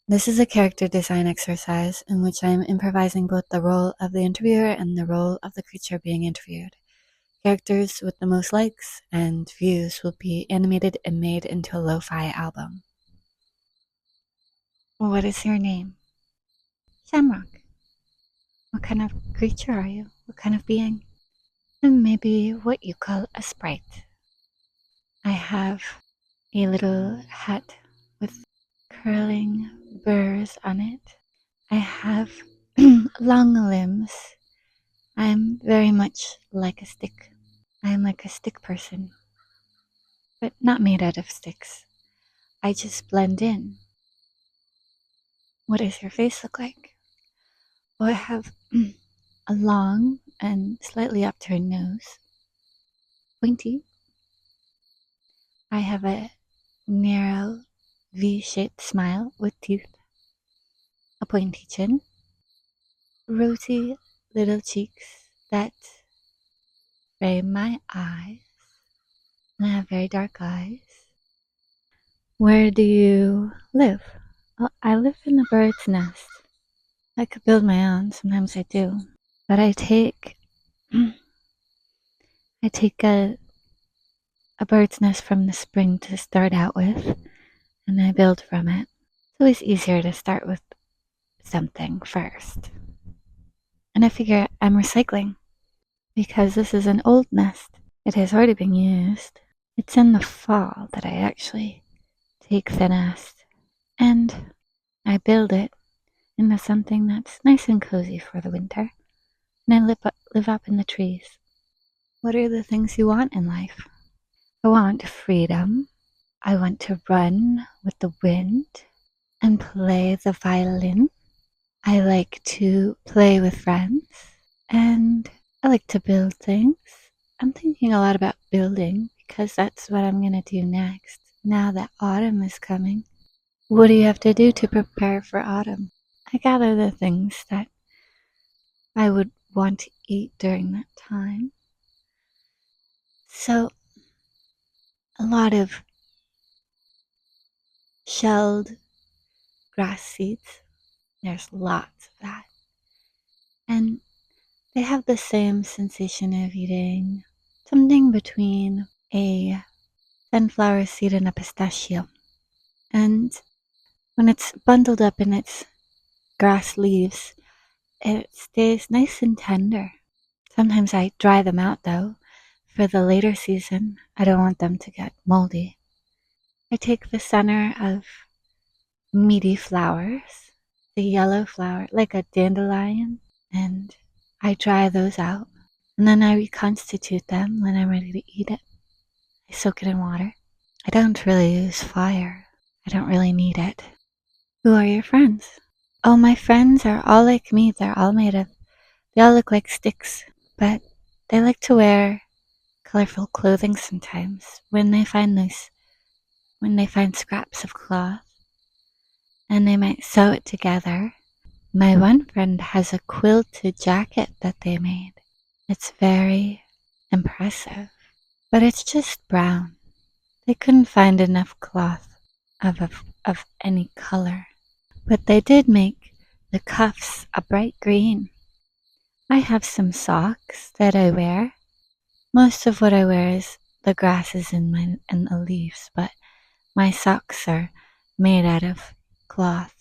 This is a character design exercise in which I am improvising both the role of the interviewer and the role of the creature being interviewed. Characters with the most likes and views will be animated and made into a lo-fi album. What is your name? Shamrock. What kind of creature are you? What kind of being? And maybe what you call a sprite. I have a little hat with curling burrs on it. I have long limbs. I'm very much like a stick. I'm like a stick person, but not made out of sticks. I just blend in. What does your face look like? Well, I have a long and slightly upturned nose, pointy. I have a narrow V-shaped smile with teeth, a pointy chin, rosy little cheeks that frame my eyes, and I have very dark eyes. Where do you live? Well, I live in a bird's nest. I could build my own, sometimes I do. But I take a bird's nest from the spring to start out with, and I build from it. It's always easier to start with something first. And I figure I'm recycling because this is an old nest. It has already been used. It's in the fall that I actually take the nest and I build it into something that's nice and cozy for the winter. And I live up in the trees. What are the things you want in life? I want freedom. I want to run with the wind and play the violin. I like to play with friends and I like to build things. I'm thinking a lot about building because that's what I'm going to do next. Now that autumn is coming, what do you have to do to prepare for autumn? I gather the things that I would want to eat during that time. So, a lot of shelled grass seeds. There's lots of that. And they have the same sensation of eating something between a sunflower seed and a pistachio. And when it's bundled up in its grass leaves, it stays nice and tender. Sometimes I dry them out though. For the later season, I don't want them to get moldy. I take the center of meaty flowers, the yellow flower, like a dandelion, and I dry those out. And then I reconstitute them when I'm ready to eat it. I soak it in water. I don't really use fire. I don't really need it. Who are your friends? Oh, my friends are all like me. They all look like sticks, but they like to wear colorful clothing sometimes when they find scraps of cloth and they might sew it together. My one friend has a quilted jacket that they made. It's very impressive, but it's just brown. They couldn't find enough cloth of any color, but they did make the cuffs a bright green. I have some socks that I wear. Most of what I wear is the grasses and the leaves, but my socks are made out of cloth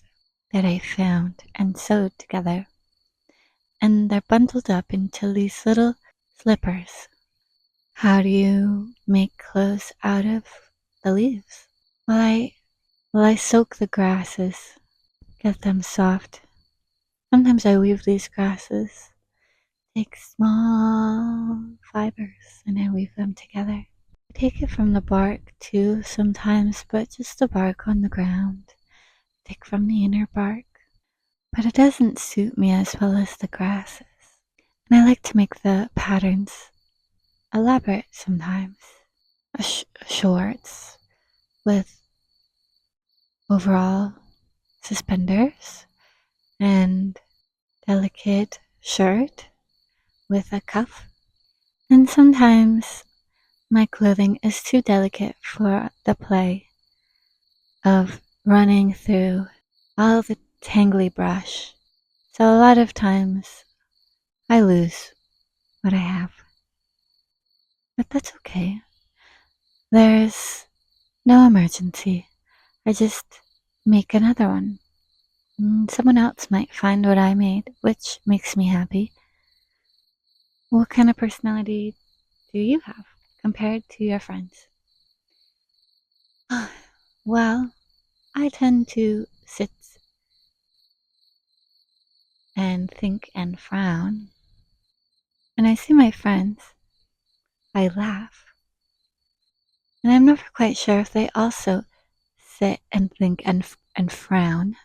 that I found and sewed together. And they're bundled up into these little slippers. How do you make clothes out of the leaves? Well, I soak the grasses, get them soft. Sometimes I weave these grasses, take small fibers, and I weave them together. I take it from the bark too sometimes, but just the bark on the ground. Take from the inner bark. But it doesn't suit me as well as the grasses. And I like to make the patterns elaborate sometimes. Shorts with overall suspenders and delicate shirt with a cuff. And sometimes my clothing is too delicate for the play of running through all the tangly brush. So a lot of times I lose what I have. But that's okay. There's no emergency. I just make another one. Someone else might find what I made, which makes me happy. What kind of personality do you have compared to your friends? Well, I tend to sit and think and frown. When I see my friends, I laugh. And I'm never quite sure if they also sit and think and frown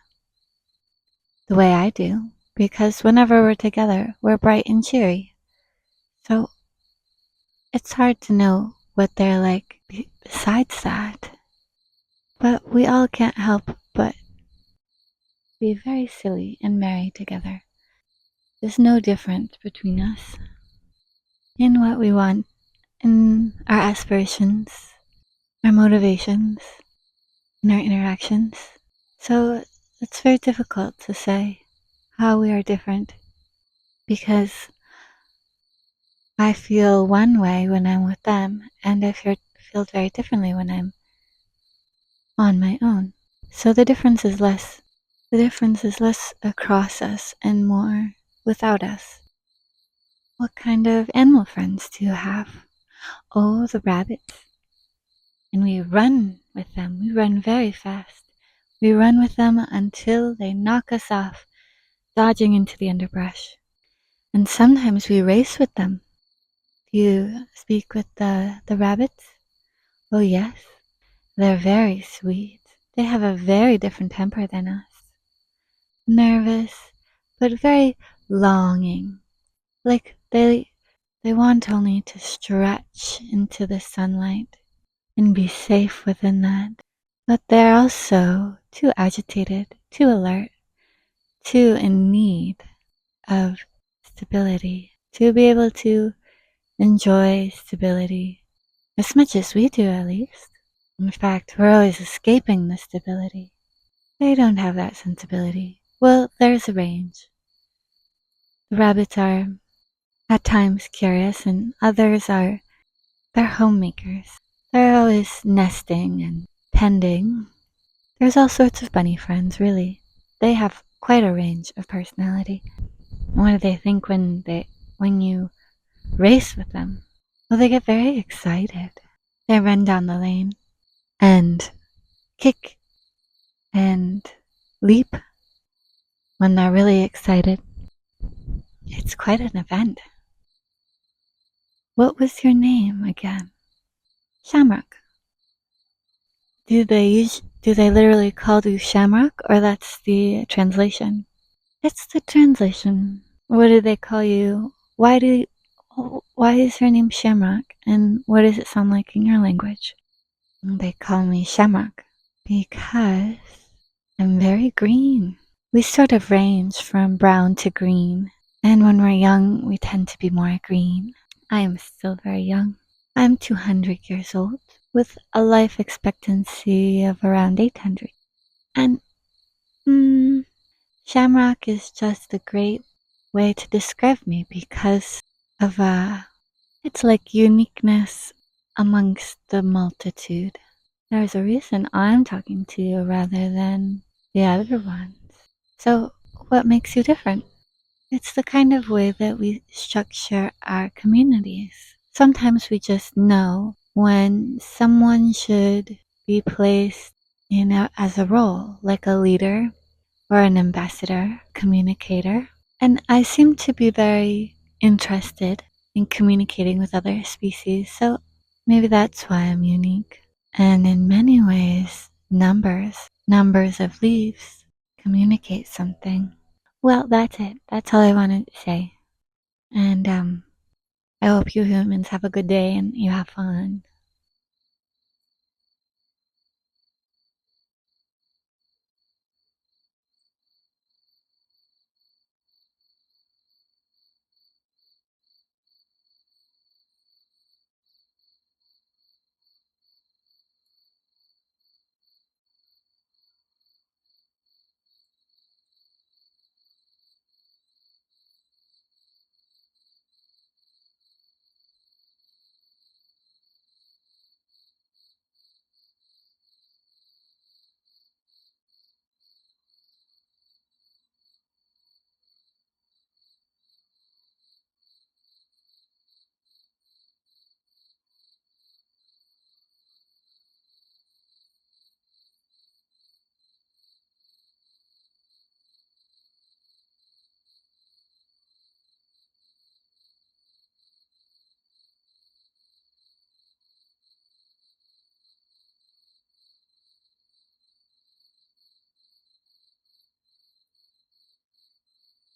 the way I do, because whenever we're together, we're bright and cheery. So it's hard to know what they're like besides that. But we all can't help but be very silly and merry together. There's no difference between us in what we want, in our aspirations, our motivations, and our interactions. So it's very difficult to say how we are different, because I feel one way when I'm with them, and I feel very differently when I'm on my own. So the difference is less. The difference is less across us and more without us. What kind of animal friends do you have? Oh, the rabbits. And we run with them. We run very fast. We run with them until they knock us off, dodging into the underbrush. And sometimes we race with them. Do you speak with the rabbits? Oh, yes. They're very sweet. They have a very different temper than us. Nervous, but very longing. Like they want only to stretch into the sunlight and be safe within that. But they're also too agitated, too alert, too in need of stability to be able to enjoy stability as much as we do, at least. In fact, we're always escaping the stability. They don't have that sensibility. Well, there's a range. The rabbits are at times curious, and others they're homemakers. They're always nesting and tending. There's all sorts of bunny friends, really. They have quite a range of personality. What do they think when you race with them? Well, they get very excited. They run down the lane and kick and leap when they're really excited. It's quite an event. What was your name again? Shamrock. Do they literally call you Shamrock, or that's the translation? It's the translation. What do they call you? Why is your name Shamrock, and what does it sound like in your language? They call me Shamrock because I'm very green. We sort of range from brown to green, and when we're young, we tend to be more green. I am still very young. I'm 200 years old, with a life expectancy of around 800. And Shamrock is just a great way to describe me because of it's like uniqueness amongst the multitude. There's a reason I'm talking to you rather than the other ones. So, what makes you different? It's the kind of way that we structure our communities. Sometimes we just know when someone should be placed as a role, like a leader or an ambassador, communicator. And I seem to be very interested in communicating with other species, so maybe that's why I'm unique. And in many ways, numbers of leaves communicate something. Well, that's it. That's all I wanted to say. And I hope you humans have a good day and you have fun.